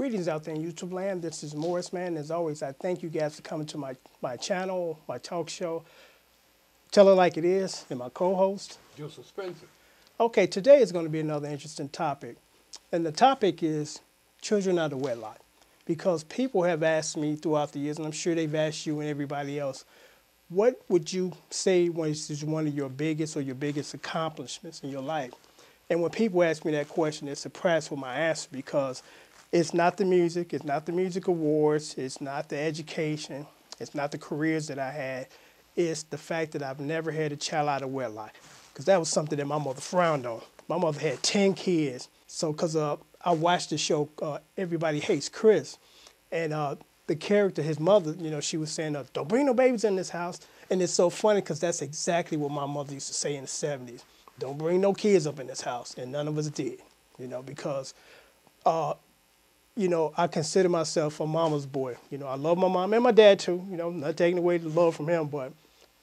Greetings out there in YouTube land. This is Morris, man. As always, I thank you guys for coming to my channel, my talk show. Tell It Like It Is, and my co-host. Joseph Spencer. Okay, today is going to be another interesting topic. And the topic is children out of wedlock. Because people have asked me throughout the years, and I'm sure they've asked you and everybody else, what would you say was one of your biggest accomplishments in your life? And when people ask me that question, they're surprised with my answer because it's not the music, it's not the music awards, it's not the education, it's not the careers that I had. It's the fact that I've never had a child out of wedlock. Because that was something that my mother frowned on. My mother had 10 kids. So because I watched the show Everybody Hates Chris. And the character, his mother, she was saying, don't bring no babies in this house. And it's so funny because that's exactly what my mother used to say in the 70s. Don't bring no kids up in this house. And none of us did, because, I consider myself a mama's boy. I love my mom and my dad too, not taking away the love from him, but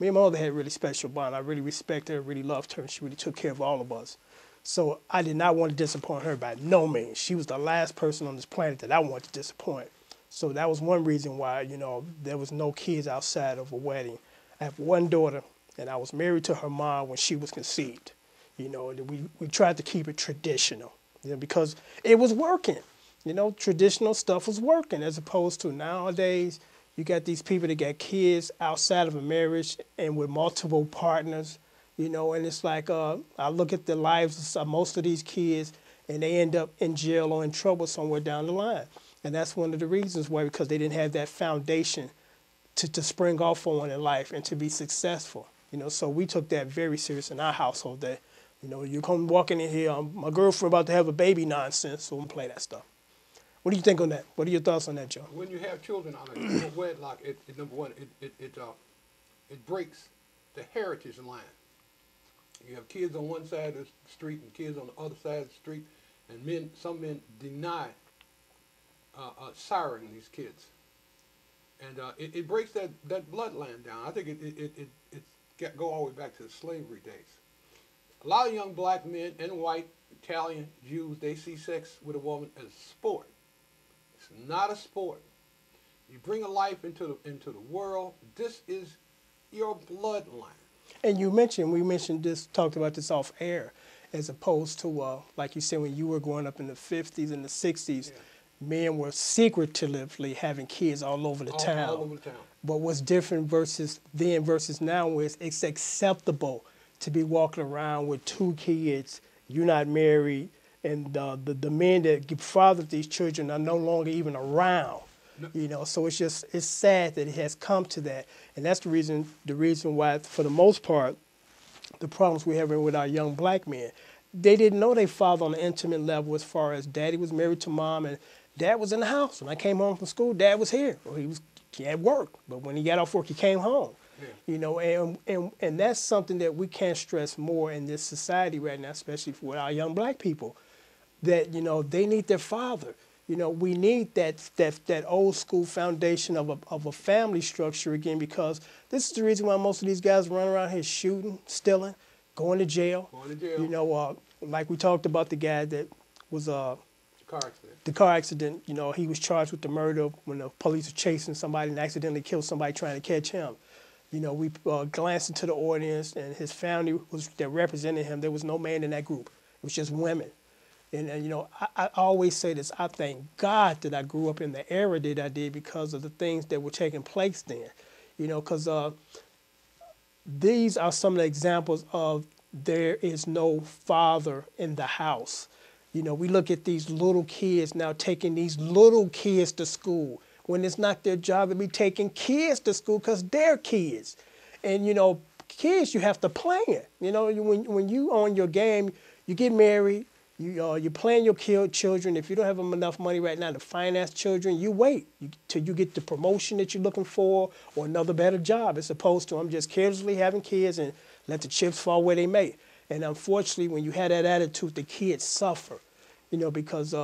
me and my mother had a really special bond. I really respect her, really loved her, and she really took care of all of us. So I did not want to disappoint her by no means. She was the last person on this planet that I wanted to disappoint. So that was one reason why, there was no kids outside of a wedding. I have one daughter, and I was married to her mom when she was conceived. We tried to keep it traditional, because it was working. Traditional stuff was working as opposed to nowadays, you got these people that got kids outside of a marriage and with multiple partners, and it's like I look at the lives of most of these kids and they end up in jail or in trouble somewhere down the line. And that's one of the reasons why, because they didn't have that foundation to spring off on in life and to be successful. So we took that very serious in our household that, you come walking in here, my girlfriend about to have a baby nonsense, so I'm gonna play that stuff. What do you think on that? What are your thoughts on that, Joe? When you have children out of wedlock, number one, it breaks the heritage line. You have kids on one side of the street and kids on the other side of the street, and some men deny siring these kids, and it breaks that bloodline down. I think it go all the way back to the slavery days. A lot of young black men and white, Italian, Jews, they see sex with a woman as a sport. It's not a sport. You bring a life into the world. This is your bloodline. And we mentioned this, talked about this off air, as opposed to, like you said, when you were growing up in the 50s and the 60s, men were secretively having kids all over the town. All over the town. But what's different versus then versus now is it's acceptable to be walking around with 2 kids, you're not married, and the men that fathered these children are no longer even around. No. So it's sad that it has come to that. And that's the reason why, for the most part, the problems we're having with our young black men, they didn't know their father on an intimate level as far as daddy was married to mom and dad was in the house. When I came home from school, dad was here. Or he had work, but when he got off work, he came home. Yeah. And that's something that we can't stress more in this society right now, especially for our young black people, that, they need their father. We need that old school foundation of a family structure again, because this is the reason why most of these guys run around here shooting, stealing, going to jail. Like we talked about the guy that was the car accident. He was charged with the murder when the police were chasing somebody and accidentally killed somebody trying to catch him. We glanced into the audience, and his family that represented him. There was no man in that group. It was just women. And I always say this, I thank God that I grew up in the era that I did because of the things that were taking place then. Because these are some of the examples of there is no father in the house. We look at these little kids now taking these little kids to school when it's not their job to be taking kids to school because they're kids. And, kids, you have to plan. When you on your game, you get married, you plan your children. If you don't have enough money right now to finance children, you wait till you get the promotion that you're looking for or another better job, as opposed to I'm just carelessly having kids and let the chips fall where they may. And unfortunately, when you have that attitude, the kids suffer, because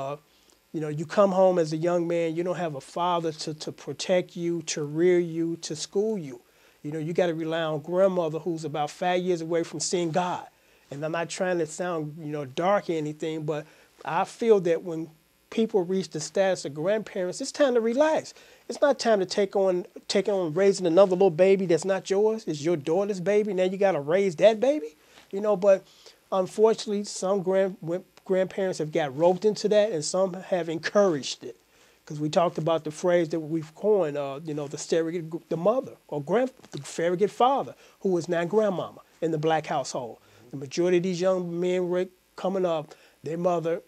you come home as a young man, you don't have a father to protect you, to rear you, to school you. You got to rely on grandmother who's about 5 years away from seeing God. And I'm not trying to sound, dark or anything, but I feel that when people reach the status of grandparents, it's time to relax. It's not time to take on raising another little baby that's not yours. It's your daughter's baby. Now you got to raise that baby, But unfortunately, some grandparents have got roped into that, and some have encouraged it. Because we talked about the phrase that we've coined, the surrogate, the mother or the surrogate father, who is now grandmama in the black household. The majority of these young men coming up, their mother,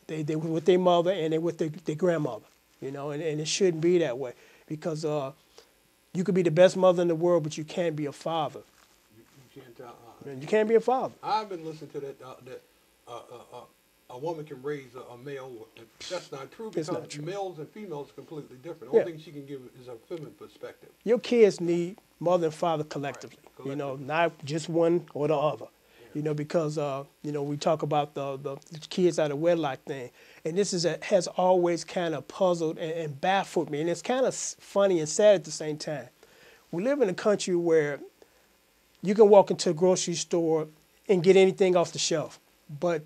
they were with their mother and they with their grandmother, and it shouldn't be that way, because you could be the best mother in the world, but you can't be a father. You can't. You can't be a father. I've been listening to that a woman can raise a male. That's not true, because not true. Males and females are completely different. The only thing she can give is a feminine perspective. Your kids need mother and father collectively, right. Not just one or the other. Because we talk about the kids out of wedlock thing, and this has always kind of puzzled and baffled me, and it's kind of funny and sad at the same time. We live in a country where you can walk into a grocery store and get anything off the shelf, but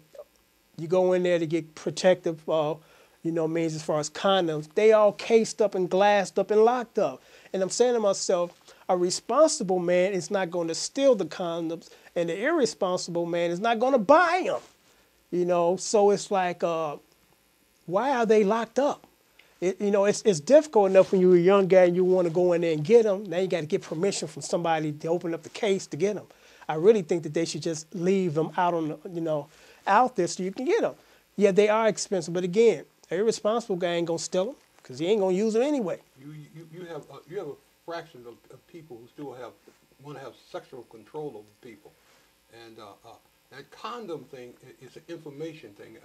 you go in there to get protective, means as far as condoms, they all cased up and glassed up and locked up. And I'm saying to myself, a responsible man is not going to steal the condoms, and the irresponsible man is not going to buy them. So it's like, why are they locked up? It's difficult enough when you're a young guy and you want to go in there and get them. Now you got to get permission from somebody to open up the case to get them. I really think that they should just leave them out out there so you can get them. Yeah, they are expensive, but again, an irresponsible guy ain't gonna steal them because he ain't gonna use them anyway. You have a fraction of people who still want to have sexual control over people, and that condom thing is an information thing.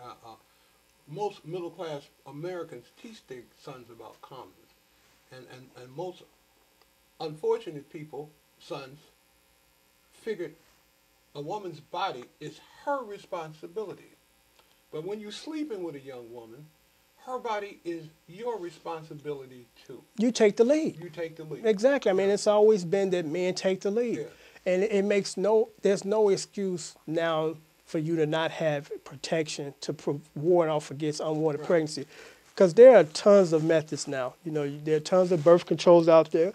Most middle class Americans teach their sons about condoms, and most unfortunate people, sons, figured a woman's body is her responsibility. But when you're sleeping with a young woman, her body is your responsibility too. You take the lead. You take the lead. Exactly. I mean, it's always been that men take the lead. Yeah. And there's no excuse now for you to not have protection to ward off against unwanted pregnancy. Because there are tons of methods now. There are tons of birth controls out there.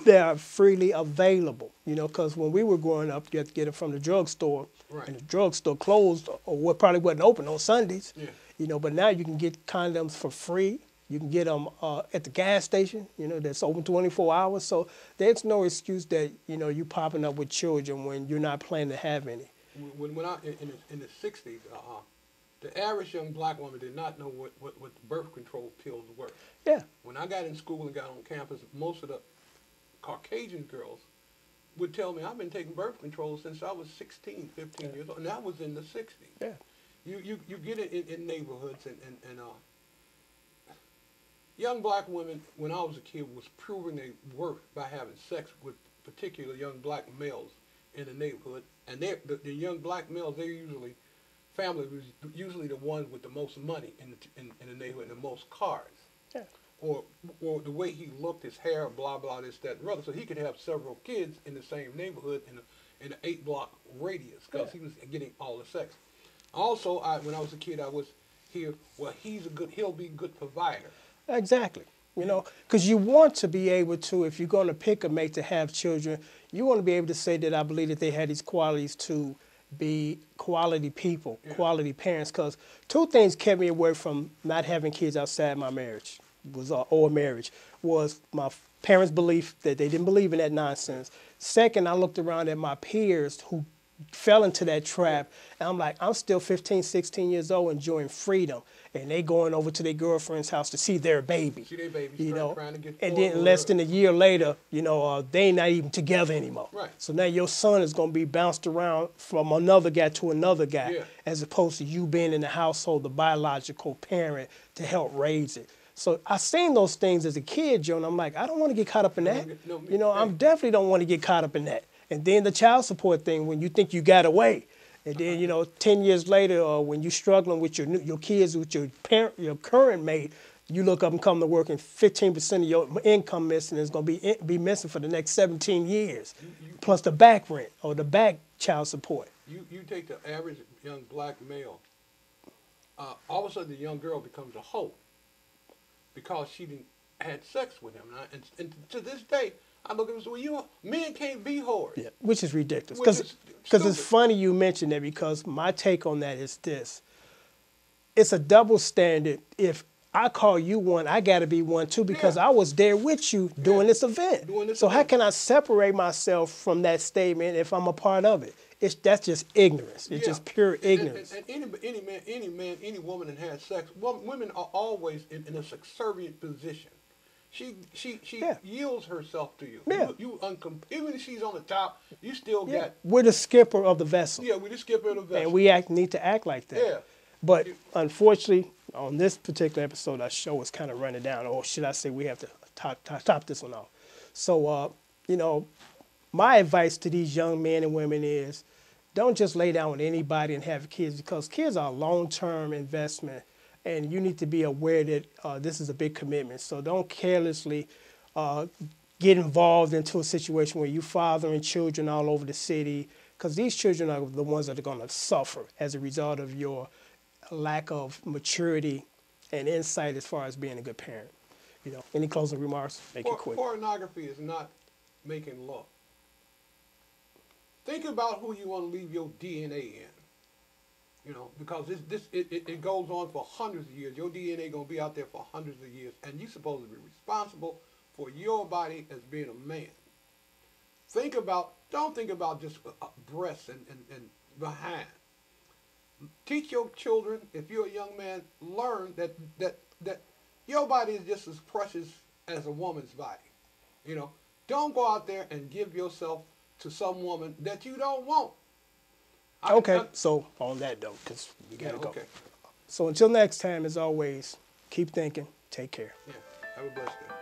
They are freely available, because when we were growing up, you had to get it from the drugstore, right. And the drugstore closed or probably wasn't open on Sundays, yeah. But now you can get condoms for free. You can get them at the gas station, that's open 24 hours. So there's no excuse that, you popping up with children when you're not planning to have any. When I, in the 60s, the average young black woman did not know what birth control pills were. Yeah. When I got in school and got on campus, most of the Caucasian girls would tell me, I've been taking birth control since I was 16, 15 years old, and that was in the 60s. Yeah. You get it in neighborhoods, and young black women, when I was a kid, was proving their worth by having sex with particular young black males in the neighborhood, and the young black males, family was usually the ones with the most money in the neighborhood and the most cars. Yeah. Or the way he looked, his hair, blah, blah, this, that, and the other. So he could have several kids in the same neighborhood in an 8-block radius, because he was getting all the sex. Also, when I was a kid, I was here, well, he'll be a good provider. Exactly. Because you want to be able to, if you're going to pick a mate to have children, you want to be able to say that I believe that they had these qualities to be quality people, quality parents. Because two things kept me away from not having kids outside my marriage, was my parents' belief that they didn't believe in that nonsense. Second, I looked around at my peers who fell into that trap, and I'm like, I'm still 15, 16 years old enjoying freedom, and they going over to their girlfriend's house to see their baby. See their baby, trying to get and then less than a year later, they ain't not even together anymore. Right. So now your son is going to be bounced around from another guy to another guy, as opposed to you being in the household, the biological parent, to help raise it. So I seen those things as a kid, Joe, and I'm like, I don't want to get caught up in that. I definitely don't want to get caught up in that. And then the child support thing, when you think you got away, and then 10 years later, when you're struggling with your kids, with your current mate, you look up and come to work, and 15% of your income missing is going to be missing for the next 17 years, plus the back rent or the back child support. You take the average young black male all of a sudden the young girl becomes a hoe because she didn't had sex with him. And to this day, I look at him and say, well, men can't be whores. Yeah, which is ridiculous. Which is Because it's funny you mentioned that, because my take on that is this. It's a double standard. If I call you one, I got to be one too, because I was there with you doing this event. So how can I separate myself from that statement if I'm a part of it? That's just ignorance. It's just pure ignorance. And any man, any woman that has sex, women are always in a subservient position. She yields herself to you. Yeah. Even if she's on the top, you still got. We're the skipper of the vessel. Yeah, we're the skipper of the vessel. And we need to act like that. Yeah. But unfortunately, on this particular episode, our show is kind of running down. Or should I say, we have to top this one off. So, you know, my advice to these young men and women is, don't just lay down with anybody and have kids, because kids are a long-term investment, and you need to be aware that this is a big commitment. So don't carelessly get involved into a situation where you're fathering children all over the city, because these children are the ones that are going to suffer as a result of your lack of maturity and insight as far as being a good parent. You know, any closing remarks? Make it quick. Pornography is not making love. Think about who you want to leave your DNA in. You know, because it goes on for hundreds of years. Your DNA gonna be out there for hundreds of years, and you're supposed to be responsible for your body as being a man. Don't think about just breasts and behind. Teach your children, if you're a young man, learn that your body is just as precious as a woman's body. You know, don't go out there and give yourself to some woman that you don't want. So on that note, because we got to go. Okay. So until next time, as always, keep thinking. Take care. Yeah. Have a blessed day.